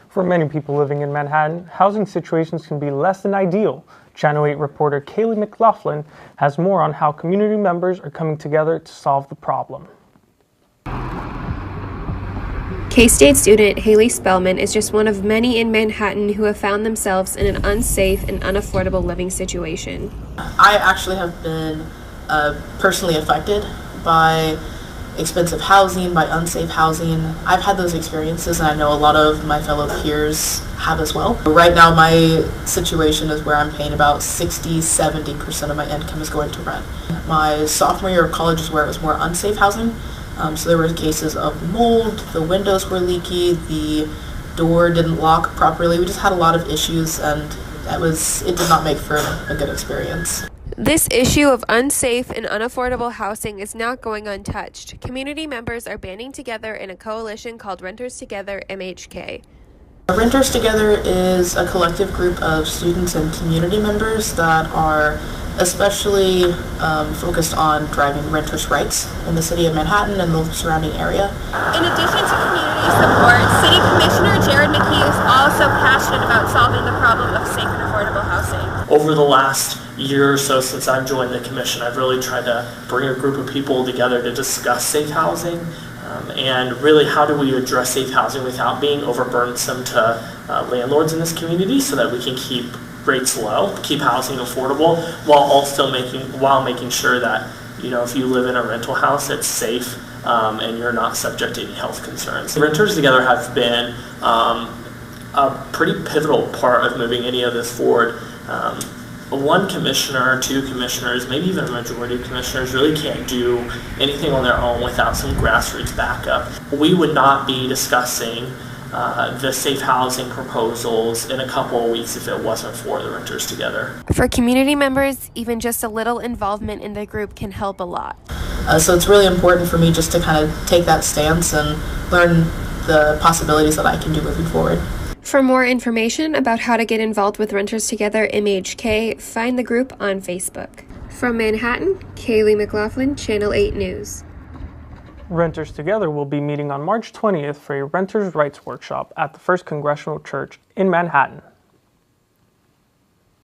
For many people living in Manhattan, housing situations can be less than ideal. Channel 8 reporter Hayley Spellman has more on how community members are coming together to solve the problem. K-State student Hayley Spellman is just one of many in Manhattan who have found themselves in an unsafe and unaffordable living situation. I actually have been personally affected by expensive housing, by unsafe housing. I've had those experiences, and I know a lot of my fellow peers have as well. Right now my situation is where I'm paying about 60-70% of my income is going to rent. My sophomore year of college is where it was more unsafe housing. So there were cases of mold, the windows were leaky, the door didn't lock properly. We just had a lot of issues, and it did not make for a good experience. This issue of unsafe and unaffordable housing is not going untouched. Community members are banding together in a coalition called Renters Together MHK. Renters Together is a collective group of students and community members that are especially focused on driving renters' rights in the city of Manhattan and the surrounding area. In addition to community support, City Commissioner Jared McKee is also passionate about solving the problem of safe and affordable housing. Over the last year or so since I've joined the commission, I've really tried to bring a group of people together to discuss safe housing and really how do we address safe housing without being overburdensome to landlords in this community so that we can keep rates low, keep housing affordable, while making sure that, you know, if you live in a rental house, it's safe and you're not subject to any health concerns. Renters Together have been a pretty pivotal part of moving any of this forward. One commissioner, two commissioners, maybe even a majority of commissioners really can't do anything on their own without some grassroots backup. We would not be discussing the safe housing proposals in a couple of weeks if it wasn't for the Renters Together. For community members, even just a little involvement in the group can help a lot. So it's really important for me just to kind of take that stance and learn the possibilities that I can do moving forward. For more information about how to get involved with Renters Together MHK, find the group on Facebook. From Manhattan, Hayley McLaughlin, Channel 8 News. Renters Together will be meeting on March 20th for a renters' rights workshop at the First Congressional Church in Manhattan.